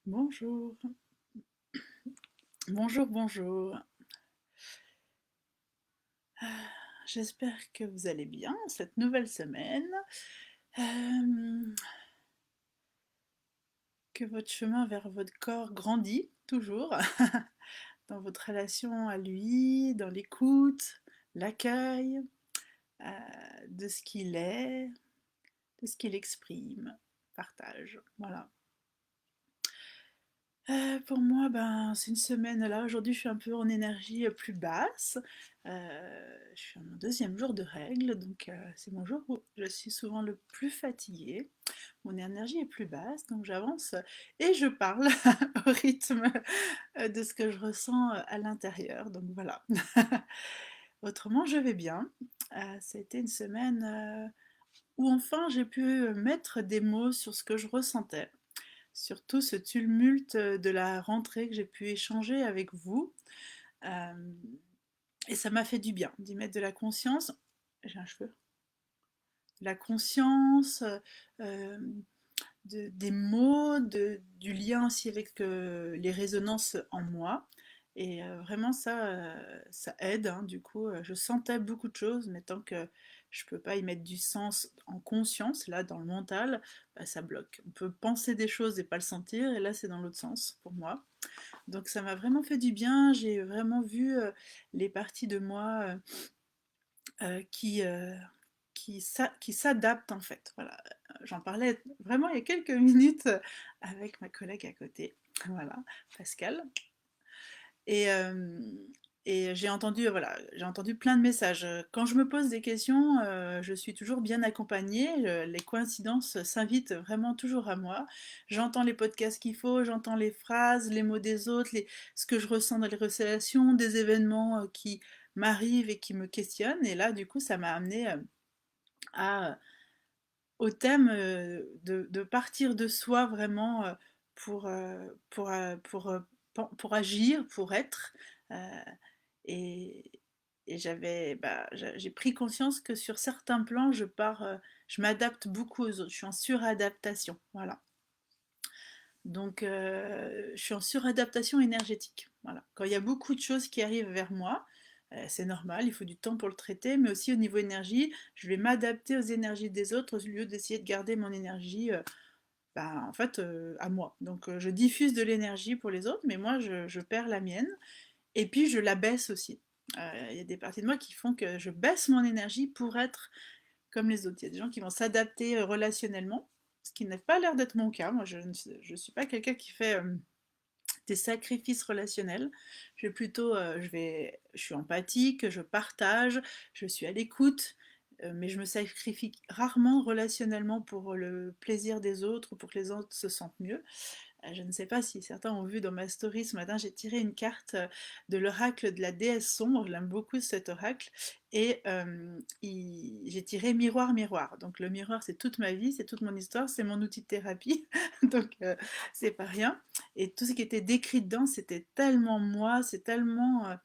Bonjour, bonjour, bonjour. J'espère que vous allez bien cette nouvelle semaine, euh, que votre chemin vers votre corps grandit toujours dans votre relation à lui, dans l'écoute, l'accueil euh, de ce qu'il est, de ce qu'il exprime, partage. Voilà. Pour moi, ben, c'est une semaine là. Aujourd'hui, je suis un peu en énergie plus basse. Je suis à mon deuxième jour de règles, donc c'est mon jour où je suis souvent le plus fatiguée. Mon énergie est plus basse, donc j'avance et je parle au rythme de ce que je ressens à l'intérieur. Donc voilà. Autrement, je vais bien. C'était une semaine où enfin j'ai pu mettre des mots sur ce que je ressentais, surtout ce tumulte de la rentrée que j'ai pu échanger avec vous. Euh, et ça m'a fait du bien d'y mettre de la conscience. J'ai un cheveu. La conscience, des mots, du lien aussi avec les résonances en moi. Et vraiment, ça aide, hein. Du coup, je sentais beaucoup de choses, mais tant que je peux pas y mettre du sens en conscience, là, dans le mental, bah, ça bloque. On peut penser des choses et pas le sentir, et là, c'est dans l'autre sens pour moi. Donc, ça m'a vraiment fait du bien. J'ai vraiment vu les parties de moi euh, qui, euh, qui s'adaptent en fait. Voilà. J'en parlais vraiment il y a quelques minutes avec ma collègue à côté, voilà, Pascal. Et, euh, et j'ai entendu plein de messages. Quand je me pose des questions, je suis toujours bien accompagnée. Les coïncidences s'invitent vraiment toujours à moi. J'entends les podcasts qu'il faut, j'entends les phrases, les mots des autres, ce que je ressens dans les relations, des événements qui m'arrivent et qui me questionnent. Et là, du coup, ça m'a amené à au thème de partir de soi vraiment pour, euh, pour, euh, pour, euh, pour agir, pour être. euh, et et j'ai pris conscience que sur certains plans, je m'adapte beaucoup aux autres. Je suis en suradaptation. Voilà. Donc, je suis en suradaptation énergétique. Voilà. Quand il y a beaucoup de choses qui arrivent vers moi, c'est normal, il faut du temps pour le traiter, mais aussi au niveau énergie, je vais m'adapter aux énergies des autres au lieu d'essayer de garder mon énergie en fait, à moi. Donc, je diffuse de l'énergie pour les autres, mais moi, je perds la mienne. Et puis, je la baisse aussi. Il y a des parties de moi qui font que je baisse mon énergie pour être comme les autres. Il y a des gens qui vont s'adapter relationnellement, ce qui n'a pas l'air d'être mon cas. Moi, je ne suis pas quelqu'un qui fait des sacrifices relationnels. Je suis empathique, je partage, je suis à l'écoute, mais je me sacrifie rarement relationnellement pour le plaisir des autres ou pour que les autres se sentent mieux. Je ne sais pas si certains ont vu dans ma story ce matin, j'ai tiré une carte de l'oracle de la déesse sombre, je l'aime beaucoup cet oracle, et j'ai tiré miroir, miroir. Donc le miroir, c'est toute ma vie, c'est toute mon histoire, c'est mon outil de thérapie, donc c'est pas rien. Et tout ce qui était décrit dedans, c'était tellement moi, c'est tellement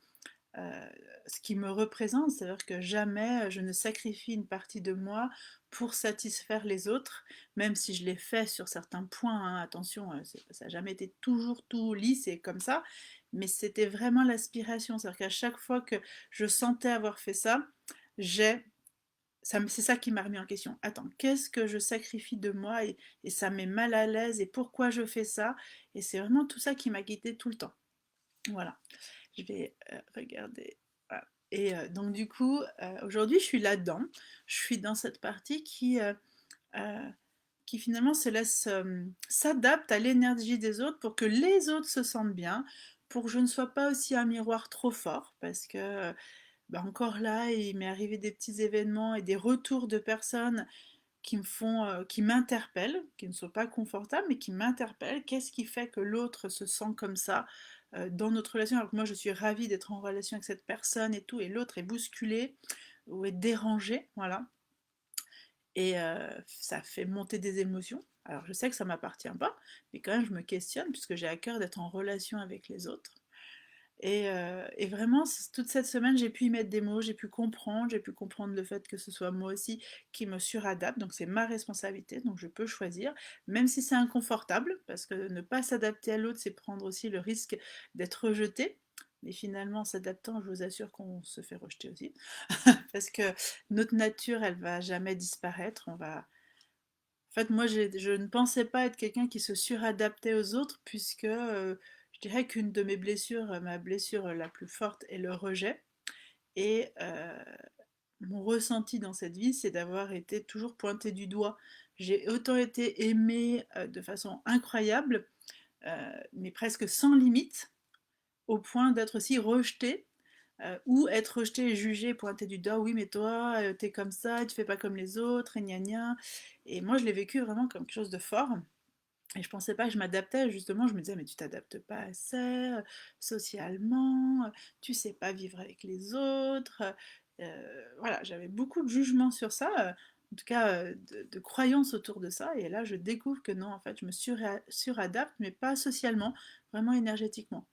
euh, ce qui me représente, c'est-à-dire que jamais je ne sacrifie une partie de moi pour satisfaire les autres, même si je l'ai fait sur certains points, hein, attention, ça n'a jamais été toujours tout lisse et comme ça, mais c'était vraiment l'aspiration, c'est-à-dire qu'à chaque fois que je sentais avoir fait ça, j'ai c'est ça qui m'a remis en question. Attends, qu'est-ce que je sacrifie de moi et ça met mal à l'aise et pourquoi je fais ça? Et c'est vraiment tout ça qui m'a guidée tout le temps. Voilà. Je vais regarder. Voilà. Et donc du coup, aujourd'hui, je suis là-dedans. Je suis dans cette partie euh, qui finalement se laisse s'adapte à l'énergie des autres pour que les autres se sentent bien, pour que je ne sois pas aussi un miroir trop fort, parce que encore là, il m'est arrivé des petits événements et des retours de personnes qui m'interpellent, qui ne sont pas confortables, mais qui m'interpellent. Qu'est-ce qui fait que l'autre se sent comme ça dans notre relation, alors que moi je suis ravie d'être en relation avec cette personne et tout, et l'autre est bousculé ou est dérangé, voilà. Et ça fait monter des émotions. Alors je sais que ça m'appartient pas, mais quand même je me questionne puisque j'ai à cœur d'être en relation avec les autres. Et vraiment, toute cette semaine, j'ai pu y mettre des mots, j'ai pu comprendre le fait que ce soit moi aussi qui me suradapte, donc c'est ma responsabilité, donc je peux choisir, même si c'est inconfortable, parce que ne pas s'adapter à l'autre, c'est prendre aussi le risque d'être rejeté. Mais finalement, en s'adaptant, je vous assure qu'on se fait rejeter aussi, parce que notre nature, elle va jamais disparaître. En fait, moi, je ne pensais pas être quelqu'un qui se suradaptait aux autres, puisque je dirais qu'une de mes blessures, ma blessure la plus forte, est le rejet. Et mon ressenti dans cette vie, c'est d'avoir été toujours pointée du doigt. J'ai autant été aimée de façon incroyable, mais presque sans limite, au point d'être aussi rejetée, ou être rejetée et jugée, pointée du doigt, oui mais toi, t'es comme ça, tu fais pas comme les autres, et gna gna. Et moi je l'ai vécu vraiment comme quelque chose de fort. Et je pensais pas que je m'adaptais, justement, je me disais, mais tu t'adaptes pas assez socialement, tu sais pas vivre avec les autres. Voilà, j'avais beaucoup de jugements sur ça, en tout cas de croyances autour de ça. Et là, je découvre que non, en fait, je me suradapte, mais pas socialement, vraiment énergétiquement.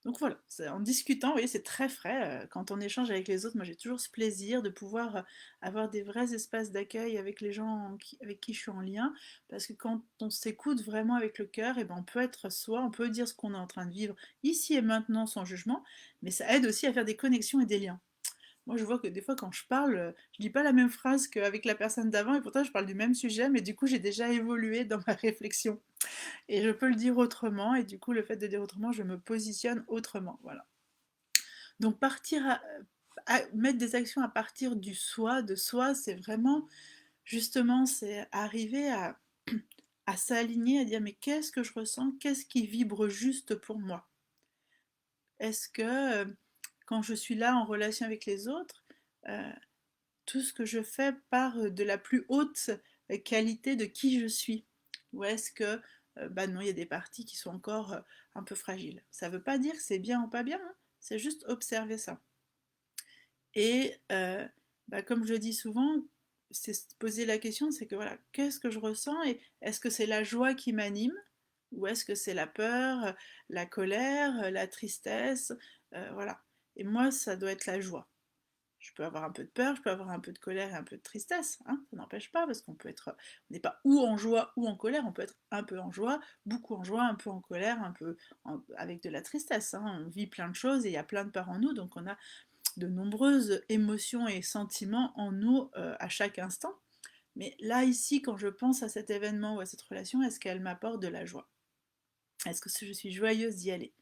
Donc voilà, en discutant, vous voyez, c'est très frais. Quand on échange avec les autres, moi j'ai toujours ce plaisir de pouvoir avoir des vrais espaces d'accueil avec les gens avec qui je suis en lien, parce que quand on s'écoute vraiment avec le cœur, et ben on peut être soi, on peut dire ce qu'on est en train de vivre ici et maintenant sans jugement, mais ça aide aussi à faire des connexions et des liens. Moi, je vois que des fois, quand je parle, je dis pas la même phrase qu'avec la personne d'avant, et pourtant je parle du même sujet, mais du coup j'ai déjà évolué dans ma réflexion. Et je peux le dire autrement, et du coup, le fait de dire autrement, je me positionne autrement. Voilà. Donc, mettre des actions à partir du soi, de soi, c'est vraiment, justement, c'est arriver à s'aligner, à dire, mais qu'est-ce que je ressens, qu'est-ce qui vibre juste pour moi. Est-ce que quand je suis là en relation avec les autres, euh, tout ce que je fais part de la plus haute qualité de qui je suis? Ou est-ce que, bah non, il y a des parties qui sont encore un peu fragiles? Ça ne veut pas dire que c'est bien ou pas bien, hein, c'est juste observer ça. Et bah, comme je dis souvent, c'est se poser la question, c'est que voilà, qu'est-ce que je ressens et est-ce que c'est la joie qui m'anime ou est-ce que c'est la peur, la colère, la tristesse, voilà. Et moi, ça doit être la joie. Je peux avoir un peu de peur, je peux avoir un peu de colère et un peu de tristesse, hein, ça n'empêche pas, parce qu'on peut être, on n'est pas ou en joie ou en colère, on peut être un peu en joie, beaucoup en joie, un peu en colère, avec de la tristesse, hein. On vit plein de choses et il y a plein de peurs en nous, donc on a de nombreuses émotions et sentiments en nous à chaque instant. Mais là, ici, quand je pense à cet événement ou à cette relation, est-ce qu'elle m'apporte de la joie? Est-ce que je suis joyeuse d'y aller?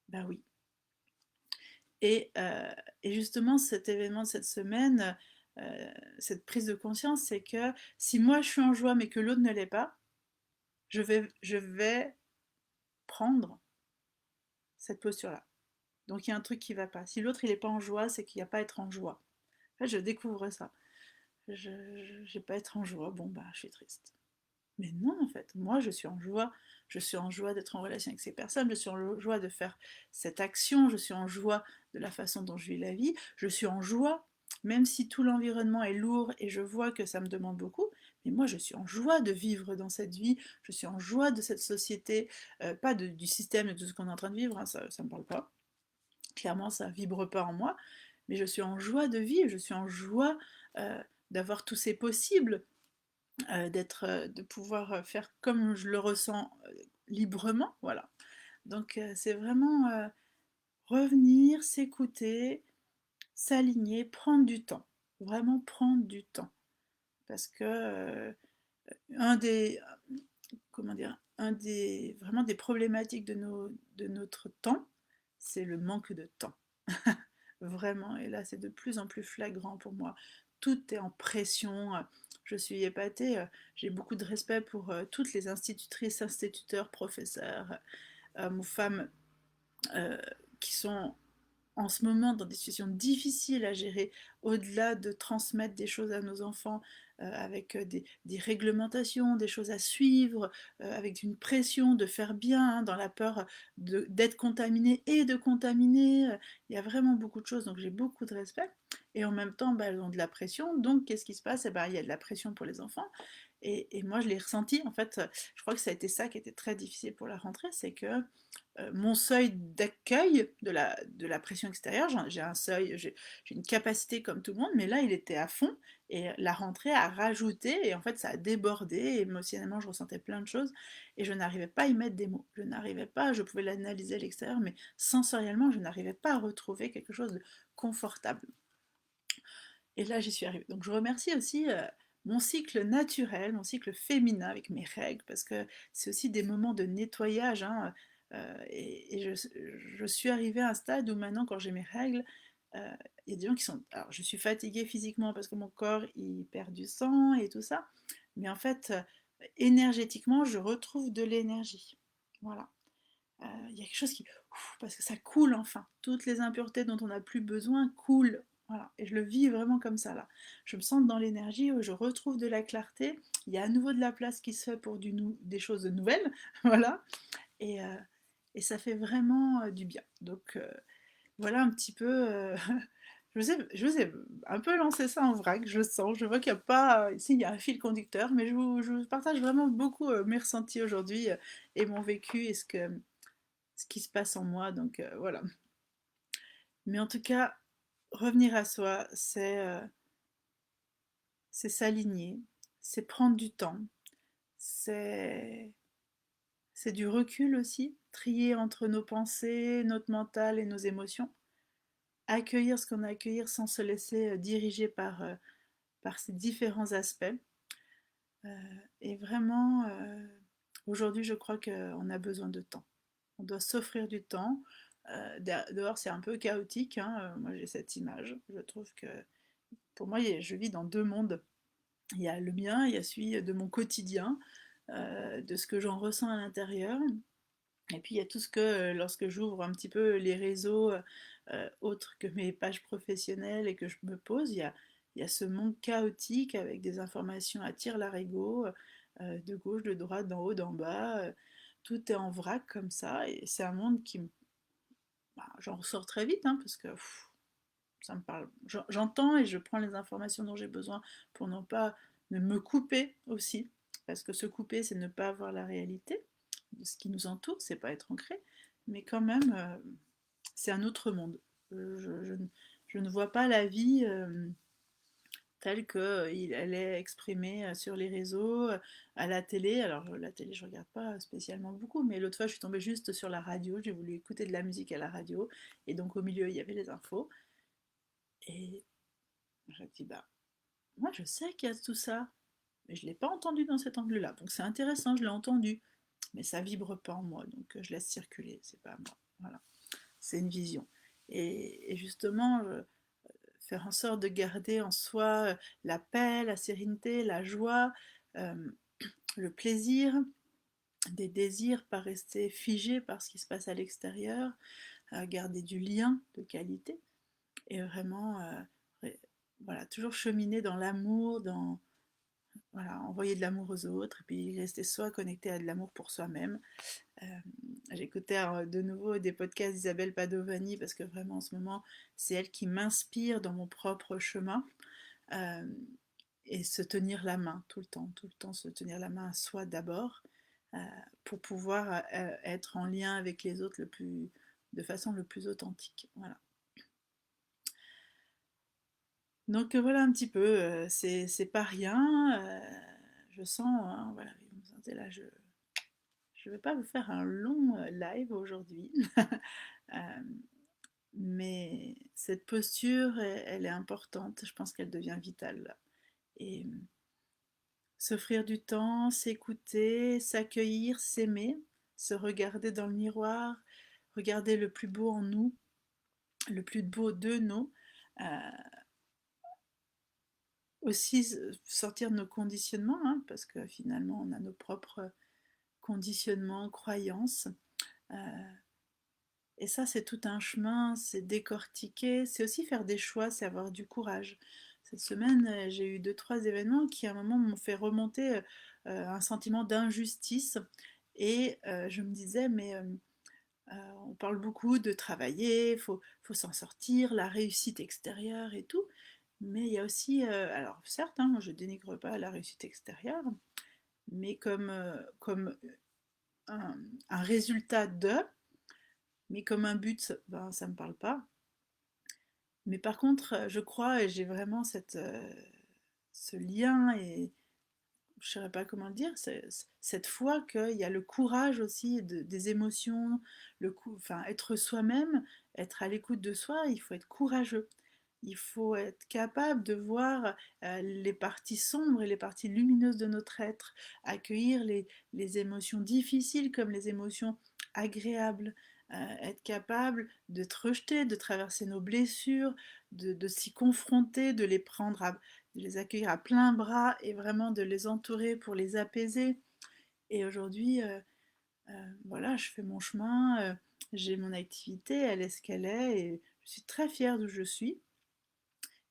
Ben oui. Et, euh, et justement, cet événement de cette semaine, cette prise de conscience, c'est que si moi je suis en joie mais que l'autre ne l'est pas, je vais prendre cette posture-là. Donc il y a un truc qui ne va pas. Si l'autre il n'est pas en joie, c'est qu'il n'y a pas à être en joie. En fait, je découvre ça. Je n'ai pas à être en joie, bon bah je suis triste. Mais non, en fait, moi je suis en joie d'être en relation avec ces personnes, je suis en joie de faire cette action, je suis en joie de la façon dont je vis la vie, je suis en joie, même si tout l'environnement est lourd et je vois que ça me demande beaucoup, mais moi je suis en joie de vivre dans cette vie, je suis en joie de cette société, pas du système et de ce qu'on est en train de vivre, hein, ça ne me parle pas, clairement ça vibre pas en moi, mais je suis en joie de vivre, je suis en joie d'avoir tous ces possibles, de pouvoir faire comme je le ressens librement, voilà. Donc c'est vraiment revenir, s'écouter, s'aligner, prendre du temps, vraiment prendre du temps, parce que un des, comment dire, un des vraiment des problématiques de notre temps, c'est le manque de temps. Vraiment, et là c'est de plus en plus flagrant pour moi. Tout est en pression, je suis épatée, j'ai beaucoup de respect pour toutes les institutrices, instituteurs, professeurs, hommes ou femmes euh, qui sont en ce moment dans des situations difficiles à gérer, au-delà de transmettre des choses à nos enfants avec des réglementations, des choses à suivre, avec une pression de faire bien, hein, dans la peur d'être contaminé et de contaminer. Il y a vraiment beaucoup de choses, donc j'ai beaucoup de respect. Et en même temps, bah, elles ont de la pression, donc qu'est-ce qui se passe? Eh ben, il y a de la pression pour les enfants, Et moi, je l'ai ressenti, en fait, je crois que ça a été ça qui était très difficile pour la rentrée, c'est que mon seuil d'accueil de la pression extérieure, j'ai un seuil, j'ai une capacité comme tout le monde, mais là, il était à fond, et la rentrée a rajouté, et en fait, ça a débordé, et émotionnellement, je ressentais plein de choses, et je n'arrivais pas à y mettre des mots. Je n'arrivais pas, je pouvais l'analyser à l'extérieur, mais sensoriellement, je n'arrivais pas à retrouver quelque chose de confortable. Et là, j'y suis arrivée. Donc je remercie aussi mon cycle naturel, mon cycle féminin avec mes règles, parce que c'est aussi des moments de nettoyage, hein, et je suis arrivée à un stade où maintenant, quand j'ai mes règles, euh, il y a des gens qui sont... Alors, je suis fatiguée physiquement parce que mon corps, il perd du sang et tout ça, mais en fait, énergétiquement, je retrouve de l'énergie. Voilà. Il y a quelque chose qui... parce que ça coule enfin. Toutes les impuretés dont on n'a plus besoin coulent. Voilà. Et je le vis vraiment comme ça là. Je me sens dans l'énergie où je retrouve de la clarté. Il y a à nouveau de la place qui se fait pour des choses nouvelles. Voilà. Et, euh, et ça fait vraiment du bien. Donc voilà un petit peu... je vous ai un peu lancé ça en vrac, je sens, je vois qu'il n'y a pas, ici il y a un fil conducteur, mais je vous partage vraiment beaucoup mes ressentis aujourd'hui et mon vécu et ce qui se passe en moi, donc voilà. Mais en tout cas, revenir à soi, c'est s'aligner, c'est prendre du temps, c'est c'est du recul aussi, trier entre nos pensées, notre mental et nos émotions, accueillir ce qu'on a à accueillir sans se laisser diriger par ces différents aspects. Et vraiment, aujourd'hui, je crois qu'on a besoin de temps. On doit s'offrir du temps. Dehors, c'est un peu chaotique, hein. Moi, j'ai cette image. Je trouve que pour moi, je vis dans deux mondes. Il y a le mien, il y a celui de mon quotidien, de ce que j'en ressens à l'intérieur. Et puis il y a tout ce que, lorsque j'ouvre un petit peu les réseaux autres que mes pages professionnelles et que je me pose, il y a ce monde chaotique avec des informations à tire-larigot, de gauche, de droite, d'en haut, d'en bas. Tout est en vrac comme ça. Et c'est un monde qui me... bah, j'en ressors très vite, hein, parce que ça me parle. J'entends et je prends les informations dont j'ai besoin pour non pas ne me couper aussi. Parce que se couper, c'est ne pas avoir la réalité de ce qui nous entoure, c'est pas être ancré. Mais quand même, c'est un autre monde. Je ne vois pas la vie telle qu'elle est exprimée sur les réseaux, à la télé. Alors la télé, je regarde pas spécialement beaucoup, mais l'autre fois, je suis tombée juste sur la radio. J'ai voulu écouter de la musique à la radio, et donc au milieu, il y avait les infos. Et je me dis, bah, moi, je sais qu'il y a tout ça, mais je l'ai pas entendu dans cet angle-là. Donc c'est intéressant, je l'ai entendu, mais ça vibre pas en moi, donc je laisse circuler. C'est pas moi. Voilà, c'est une vision. Et justement, faire en sorte de garder en soi la paix, la sérénité, la joie, euh, le plaisir, des désirs, pas rester figé par ce qui se passe à l'extérieur, garder du lien de qualité et vraiment voilà, toujours cheminer dans l'amour, dans voilà, envoyer de l'amour aux autres et puis rester soi connecté à de l'amour pour soi-même. Euh, J'écoutais de nouveau des podcasts d'Isabelle Padovani parce que vraiment en ce moment c'est elle qui m'inspire dans mon propre chemin. Euh, et se tenir la main tout le temps se tenir la main à soi d'abord euh, pour pouvoir être en lien avec les autres de façon le plus authentique. Voilà. Donc voilà un petit peu, c'est pas rien. Je sens, hein, voilà, vous me sentez là, je vais pas vous faire un long live aujourd'hui, euh, mais cette posture, elle est importante. Je pense qu'elle devient vitale là. Et s'offrir du temps, s'écouter, s'accueillir, s'aimer, se regarder dans le miroir, regarder le plus beau en nous, le plus beau de nous, euh, aussi sortir de nos conditionnements, hein, parce que finalement on a nos propres conditionnements, croyances. Euh, et ça c'est tout un chemin, c'est décortiquer, c'est aussi faire des choix, c'est avoir du courage. Cette semaine, j'ai eu deux, trois événements qui à un moment m'ont fait remonter un sentiment d'injustice. Et je me disais, mais on parle beaucoup de travailler, faut s'en sortir, la réussite extérieure et tout. Mais il y a aussi, alors certes, hein, moi je dénigre pas la réussite extérieure, mais comme un, un résultat de, mais comme un but, ben, ça me parle pas. Mais par contre, je crois, et j'ai vraiment ce lien, et je ne saurais pas comment le dire, cette foi qu'il y a le courage aussi des émotions, enfin, être soi-même, être à l'écoute de soi, il faut être courageux. Il faut être capable de voir les parties sombres et les parties lumineuses de notre être, accueillir les émotions difficiles comme les émotions agréables, être capable de te rejeter, de traverser nos blessures, de s'y confronter, de les accueillir à plein bras et vraiment de les entourer pour les apaiser. Et aujourd'hui, voilà, je fais mon chemin, j'ai mon activité, elle est ce qu'elle est, et je suis très fière d'où je suis.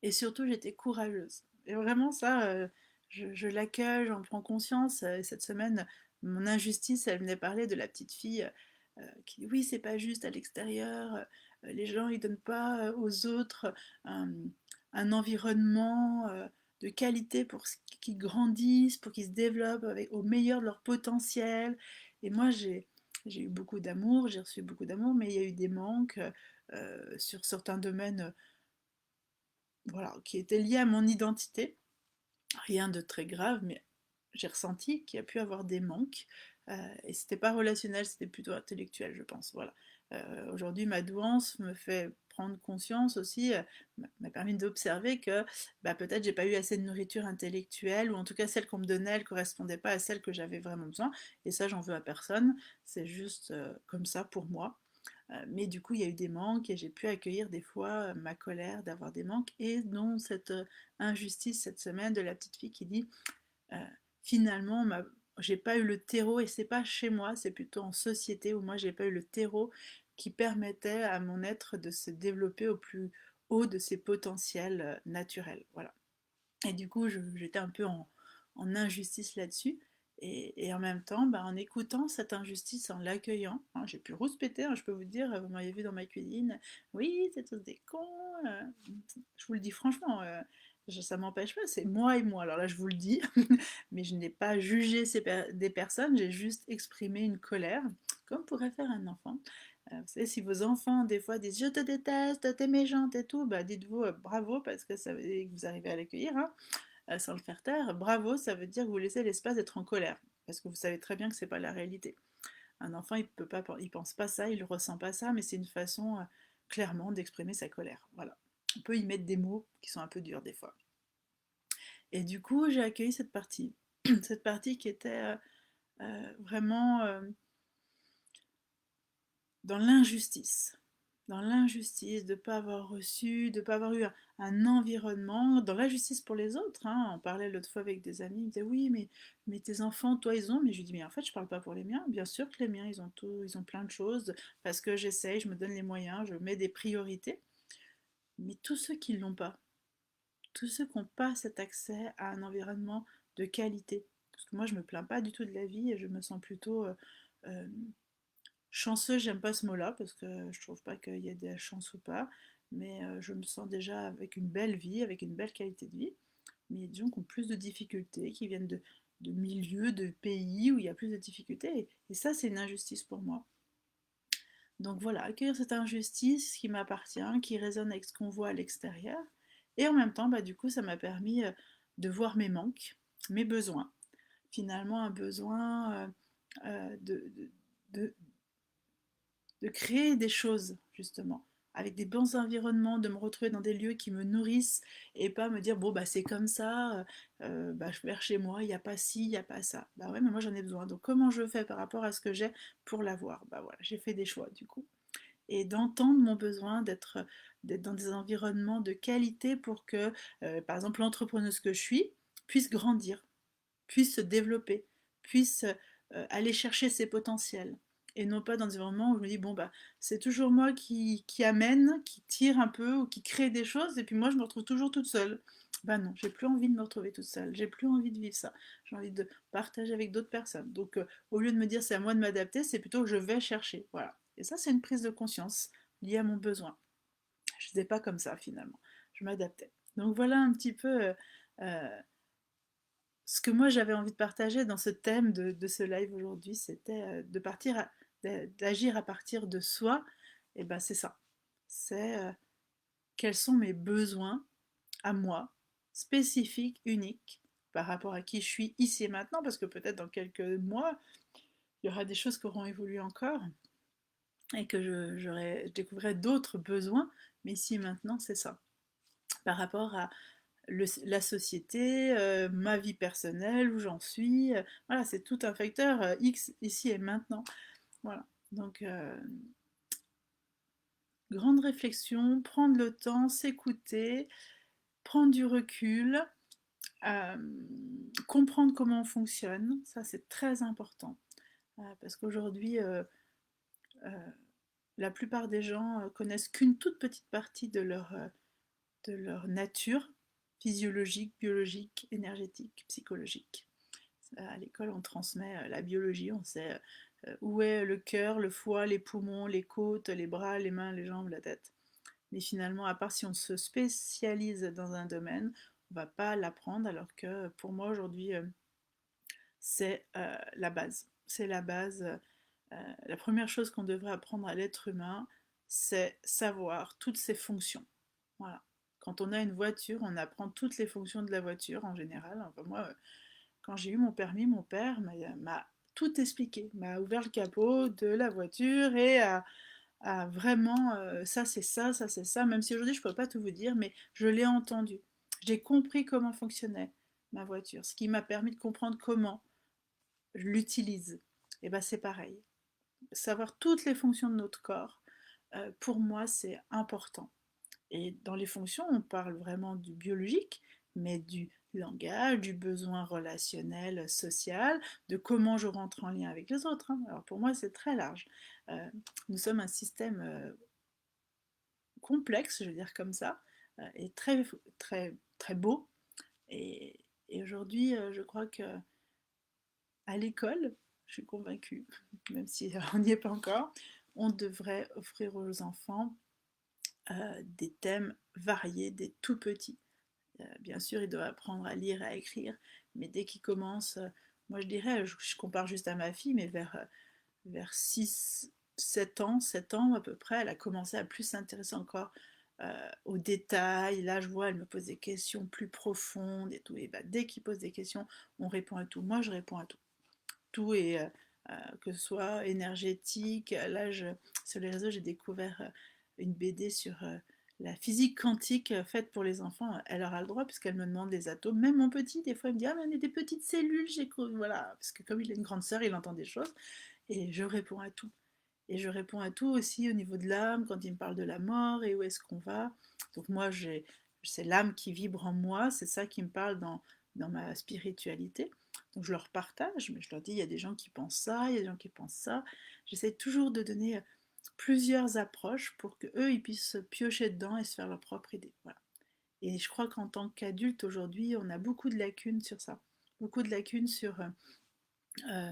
Et surtout, j'étais courageuse. Et vraiment, ça, je l'accueille, j'en prends conscience. Cette semaine, mon injustice, elle venait parler de la petite fille qui dit oui, c'est pas juste à l'extérieur, les gens ils donnent pas aux autres un, un environnement de qualité pour qu'ils grandissent, pour qu'ils se développent au meilleur de leur potentiel. Et moi, j'ai eu beaucoup d'amour, j'ai reçu beaucoup d'amour, mais il y a eu des manques sur certains domaines, voilà, qui étaient liés à mon identité. Rien de très grave, mais j'ai ressenti qu'il y a pu avoir des manques. Et c'était pas relationnel, c'était plutôt intellectuel, je pense. Voilà. Aujourd'hui, ma douance me fait prendre conscience aussi, m'a permis d'observer que bah, peut-être j'ai pas eu assez de nourriture intellectuelle, ou en tout cas celle qu'on me donnait, elle correspondait pas à celle que j'avais vraiment besoin. Et ça, j'en veux à personne. C'est juste comme ça pour moi. Mais du coup, il y a eu des manques et j'ai pu accueillir des fois ma colère d'avoir des manques, et dont cette injustice cette semaine de la petite fille qui dit euh, finalement, j'ai pas eu le terreau, et c'est pas chez moi, c'est plutôt en société où moi j'ai pas eu le terreau qui permettait à mon être de se développer au plus haut de ses potentiels naturels. Voilà. Et du coup, j'étais un peu en injustice là-dessus. Et en même temps, bah, en écoutant cette injustice, en l'accueillant, hein, j'ai pu rouspéter, hein, je peux vous dire, vous m'avez vu dans ma cuisine, oui, c'est tous des cons, je vous le dis franchement, ça m'empêche pas, c'est moi et moi, alors là je vous le dis, mais je n'ai pas jugé des personnes, j'ai juste exprimé une colère, comme pourrait faire un enfant. Vous savez, si vos enfants, des fois, disent je te déteste, t'es méchante et tout, bah dites-vous bravo, parce que ça veut dire que vous arrivez à l'accueillir, hein, sans le faire taire. Bravo, ça veut dire que vous laissez l'espace d'être en colère, parce que vous savez très bien que c'est pas la réalité. Un enfant, il peut pas, il pense pas ça, il ressent pas ça, mais c'est une façon clairement d'exprimer sa colère. Voilà. On peut y mettre des mots qui sont un peu durs des fois. Et du coup, j'ai accueilli cette partie, cette partie qui était vraiment dans l'injustice. Dans l'injustice de ne pas avoir reçu, de ne pas avoir eu un environnement, dans l'injustice pour les autres. Hein. On parlait l'autre fois avec des amis, ils me disaient oui, mais tes enfants, toi, ils ont. Mais je lui dis, mais en fait, je ne parle pas pour les miens. Bien sûr que les miens, ils ont tout, ils ont plein de choses, parce que j'essaye, je me donne les moyens, je mets des priorités. Mais tous ceux qui ne l'ont pas, tous ceux qui n'ont pas cet accès à un environnement de qualité, parce que moi, je ne me plains pas du tout de la vie, et je me sens plutôt euh, chanceux, j'aime pas ce mot-là parce que je trouve pas qu'il y ait de la chance ou pas, mais je me sens déjà avec une belle vie, avec une belle qualité de vie. Mais il y a des gens qui ont plus de difficultés, qui viennent de milieux, de pays où il y a plus de difficultés. Et ça, c'est une injustice pour moi. Donc voilà, accueillir cette injustice qui m'appartient, qui résonne avec ce qu'on voit à l'extérieur. Et en même temps, bah, du coup, ça m'a permis de voir mes manques, mes besoins. Finalement, un besoin de, de créer des choses, justement, avec des bons environnements, de me retrouver dans des lieux qui me nourrissent, et pas me dire, bon, bah c'est comme ça, bah, je vais vers chez moi, il n'y a pas ci, il n'y a pas ça. Bah ouais, mais moi j'en ai besoin. Donc comment je fais par rapport à ce que j'ai pour l'avoir? Bah voilà, j'ai fait des choix du coup. Et d'entendre mon besoin d'être dans des environnements de qualité pour que, par exemple, l'entrepreneuse que je suis puisse grandir, puisse se développer, puisse aller chercher ses potentiels. Et non pas dans des moments où je me dis, bon, bah, c'est toujours moi qui amène, qui tire un peu, ou qui crée des choses, et puis moi, je me retrouve toujours toute seule. Bah non, j'ai plus envie de me retrouver toute seule, j'ai plus envie de vivre ça. J'ai envie de partager avec d'autres personnes. Donc, au lieu de me dire c'est à moi de m'adapter, c'est plutôt que je vais chercher. Voilà. Et ça, c'est une prise de conscience liée à mon besoin. Je ne faisais pas comme ça finalement. Je m'adaptais. Donc voilà un petit peu ce que moi j'avais envie de partager dans ce thème de ce live aujourd'hui, c'était d'agir à partir de soi. Et ben c'est ça. C'est quels sont mes besoins à moi, spécifiques, uniques, par rapport à qui je suis ici et maintenant, parce que peut-être dans quelques mois, il y aura des choses qui auront évolué encore et que je découvrirai d'autres besoins, mais ici et maintenant, c'est ça. Par rapport à la société, ma vie personnelle, où j'en suis, voilà, c'est tout un facteur X ici et maintenant. Voilà. Donc, grande réflexion, prendre le temps, s'écouter, prendre du recul, euh, comprendre comment on fonctionne, ça c'est très important. Parce qu'aujourd'hui, euh, la plupart des gens connaissent qu'une toute petite partie de leur nature physiologique, biologique, énergétique, psychologique. À l'école, on transmet la biologie, on sait où est le cœur, le foie, les poumons, les côtes, les bras, les mains, les jambes, la tête. Mais finalement, à part si on se spécialise dans un domaine, on ne va pas l'apprendre, alors que pour moi aujourd'hui, c'est la base. C'est la base. La première chose qu'on devrait apprendre à l'être humain, c'est savoir toutes ses fonctions. Voilà. Quand on a une voiture, on apprend toutes les fonctions de la voiture en général. Enfin, moi, quand j'ai eu mon permis, mon père m'a tout expliqué, m'a ouvert le capot de la voiture et a vraiment ça c'est ça, ça c'est ça, même si aujourd'hui je ne peux pas tout vous dire, mais je l'ai entendu. J'ai compris comment fonctionnait ma voiture, ce qui m'a permis de comprendre comment je l'utilise. Et ben c'est pareil. Savoir toutes les fonctions de notre corps, pour moi c'est important. Et dans les fonctions, on parle vraiment du biologique, mais du langage, du besoin relationnel, social, de comment je rentre en lien avec les autres, hein. Alors pour moi, c'est très large. Euh, nous sommes un système complexe, je veux dire comme ça, et très, très, très beau. Et aujourd'hui, je crois que à l'école, je suis convaincue, même si on n'y est pas encore, on devrait offrir aux enfants des thèmes variés, des tout petits. Bien sûr, il doit apprendre à lire, à écrire, mais dès qu'il commence, moi je dirais, je compare juste à ma fille, mais vers 6, 7 ans, 7 ans à peu près, elle a commencé à plus s'intéresser encore aux détails. Là, je vois, elle me pose des questions plus profondes et tout. Et bah, dès qu'il pose des questions, on répond à tout. Moi, je réponds à tout. Tout et que ce soit énergétique. Là, sur les réseaux, j'ai découvert une BD sur la physique quantique faite pour les enfants. Elle aura le droit puisqu'elle me demande des atomes. Même mon petit, des fois, il me dit ah mais on est des petites cellules. Voilà, parce que comme il a une grande sœur, il entend des choses et je réponds à tout. Et je réponds à tout aussi au niveau de l'âme, quand il me parle de la mort et où est-ce qu'on va. Donc moi, c'est l'âme qui vibre en moi, c'est ça qui me parle dans ma spiritualité. Donc je leur partage, mais je leur dis, il y a des gens qui pensent ça, il y a des gens qui pensent ça. J'essaie toujours de donner plusieurs approches pour qu'eux, ils puissent piocher dedans et se faire leur propre idée. Voilà. Et je crois qu'en tant qu'adulte aujourd'hui, on a beaucoup de lacunes sur ça. Beaucoup de lacunes sur euh,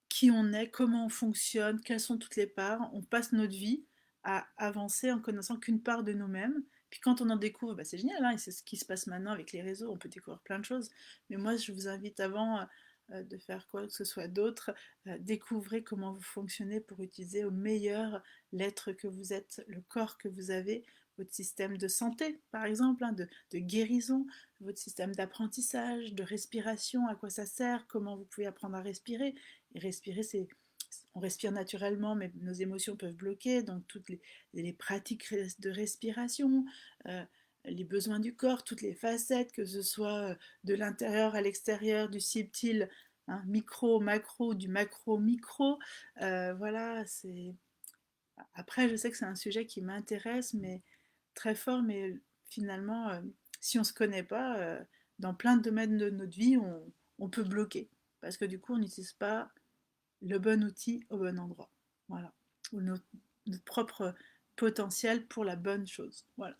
qui on est, comment on fonctionne, quelles sont toutes les parts. On passe notre vie à avancer en connaissant qu'une part de nous-mêmes. Puis quand on en découvre, bah c'est génial, hein, et c'est ce qui se passe maintenant avec les réseaux, on peut découvrir plein de choses. Mais moi, je vous invite avant de faire quoi que ce soit d'autre, découvrez comment vous fonctionnez pour utiliser au meilleur l'être que vous êtes, le corps que vous avez, votre système de santé, par exemple, hein, de guérison, votre système d'apprentissage, de respiration, à quoi ça sert, comment vous pouvez apprendre à respirer. Et respirer, on respire naturellement, mais nos émotions peuvent bloquer, donc toutes les pratiques de respiration, euh, les besoins du corps, toutes les facettes, que ce soit de l'intérieur à l'extérieur, du subtil, hein, micro, macro, du macro, micro. Voilà, c'est. Après, je sais que c'est un sujet qui m'intéresse, mais très fort, mais finalement, si on ne se connaît pas, dans plein de domaines de notre vie, on peut bloquer. Parce que du coup, on n'utilise pas le bon outil au bon endroit. Voilà. Ou notre propre potentiel pour la bonne chose. Voilà.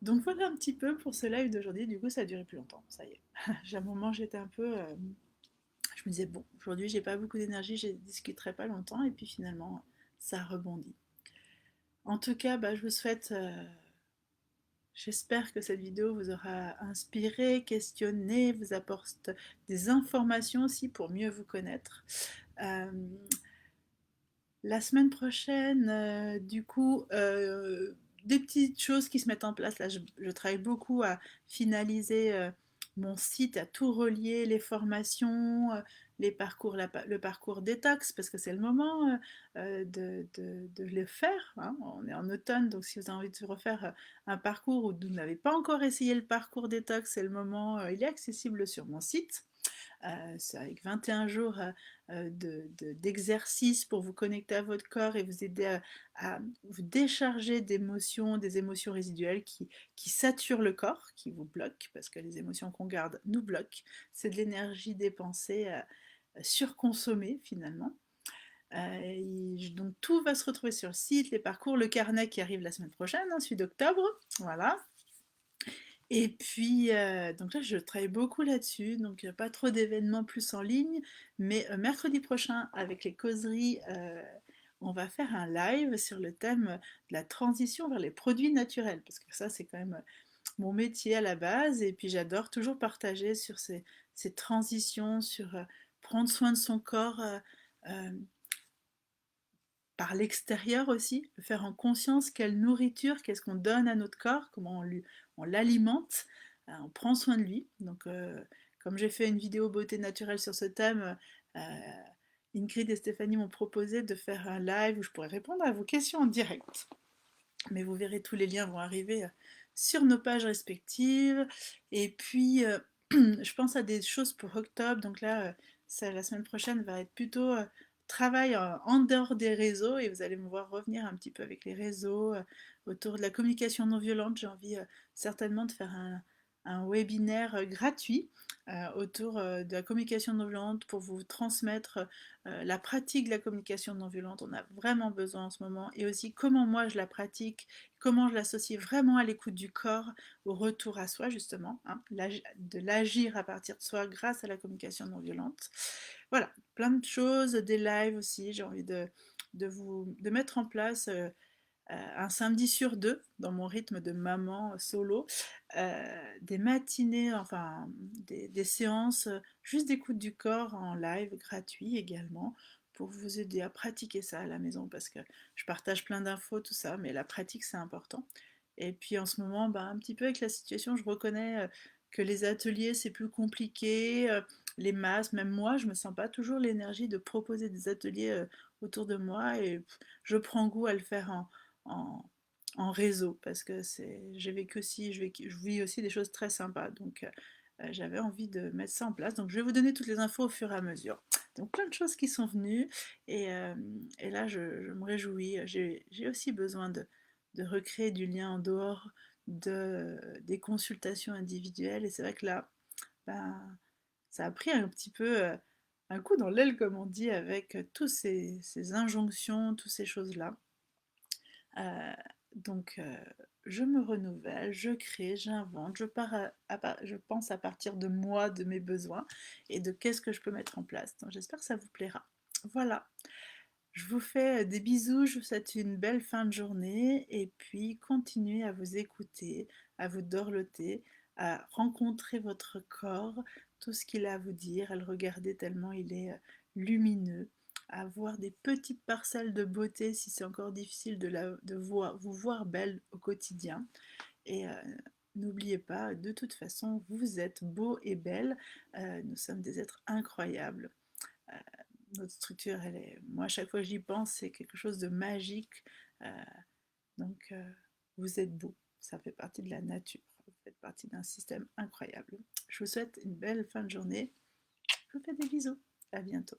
Donc voilà un petit peu pour ce live d'aujourd'hui. Du coup, ça a duré plus longtemps. Ça y est. J'ai un moment, j'étais un peu. Je me disais, bon, aujourd'hui, j'ai pas beaucoup d'énergie, je discuterai pas longtemps. Et puis finalement, ça rebondit. En tout cas, bah, je vous souhaite J'espère que cette vidéo vous aura inspiré, questionné, vous apporte des informations aussi pour mieux vous connaître. Euh, la semaine prochaine, du coup, des petites choses qui se mettent en place. Là, je travaille beaucoup à finaliser mon site, à tout relier, les formations, les parcours, le parcours détox, parce que c'est le moment de le faire, hein. On est en automne, donc si vous avez envie de refaire un parcours ou vous n'avez pas encore essayé le parcours détox, c'est le moment, il est accessible sur mon site. C'est avec 21 jours d'exercice pour vous connecter à votre corps et vous aider à vous décharger d'émotions, des émotions résiduelles qui saturent le corps, qui vous bloquent, parce que les émotions qu'on garde nous bloquent. C'est de l'énergie dépensée, surconsommée finalement. Donc tout va se retrouver sur le site, les parcours, le carnet qui arrive la semaine prochaine, hein, celui d'octobre. Voilà. Et puis, donc là, je travaille beaucoup là-dessus, donc pas trop d'événements plus en ligne, mais mercredi prochain, avec les causeries, on va faire un live sur le thème de la transition vers les produits naturels, parce que ça, c'est quand même mon métier à la base, et puis j'adore toujours partager sur ces transitions, sur prendre soin de son corps euh, par l'extérieur aussi, le faire en conscience, quelle nourriture, qu'est-ce qu'on donne à notre corps, comment on l'alimente, on prend soin de lui. Donc, comme j'ai fait une vidéo beauté naturelle sur ce thème, Ingrid et Stéphanie m'ont proposé de faire un live où je pourrais répondre à vos questions en direct. Mais vous verrez, tous les liens vont arriver sur nos pages respectives. Et puis, je pense à des choses pour octobre. Donc là, la semaine prochaine va être plutôt travail en dehors des réseaux. Et vous allez me voir revenir un petit peu avec les réseaux autour de la communication non violente. J'ai envie certainement de faire un webinaire gratuit autour de la communication non violente pour vous transmettre la pratique de la communication non violente. On a vraiment besoin en ce moment. Et aussi comment moi je la pratique, comment je l'associe vraiment à l'écoute du corps, au retour à soi justement, hein, de l'agir à partir de soi grâce à la communication non violente. Voilà, plein de choses, des lives aussi. J'ai envie de mettre en place un samedi sur deux, dans mon rythme de maman solo, des matinées, enfin des séances juste d'écoute du corps en live gratuit également, pour vous aider à pratiquer ça à la maison, parce que je partage plein d'infos, tout ça, mais la pratique c'est important. Et puis en ce moment, bah, un petit peu avec la situation, je reconnais que les ateliers c'est plus compliqué, les masses, même moi, je me sens pas toujours l'énergie de proposer des ateliers autour de moi, et je prends goût à le faire en, en réseau, parce que j'ai vécu aussi, je vis aussi des choses très sympas, donc j'avais envie de mettre ça en place. Donc je vais vous donner toutes les infos au fur et à mesure. Donc plein de choses qui sont venues, et là je me réjouis. J'ai aussi besoin de recréer du lien en dehors des consultations individuelles, et c'est vrai que là, ben, ça a pris un petit peu un coup dans l'aile, comme on dit, avec tous ces injonctions, toutes ces choses-là. Euh, donc, je me renouvelle, je crée, j'invente, je pense à partir de moi, de mes besoins et de qu'est-ce que je peux mettre en place. Donc, j'espère que ça vous plaira. Voilà, je vous fais des bisous, je vous souhaite une belle fin de journée et puis continuez à vous écouter, à vous dorloter, à rencontrer votre corps, tout ce qu'il a à vous dire, à le regarder tellement il est lumineux, à voir des petites parcelles de beauté si c'est encore difficile vous voir belle au quotidien. Et n'oubliez pas, de toute façon, vous êtes beau et belle, nous sommes des êtres incroyables. Euh, Notre structure, moi, à chaque fois que j'y pense, c'est quelque chose de magique. Euh, donc, vous êtes beau. Ça fait partie de la nature. Vous faites partie d'un système incroyable. Je vous souhaite une belle fin de journée. Je vous fais des bisous. À bientôt.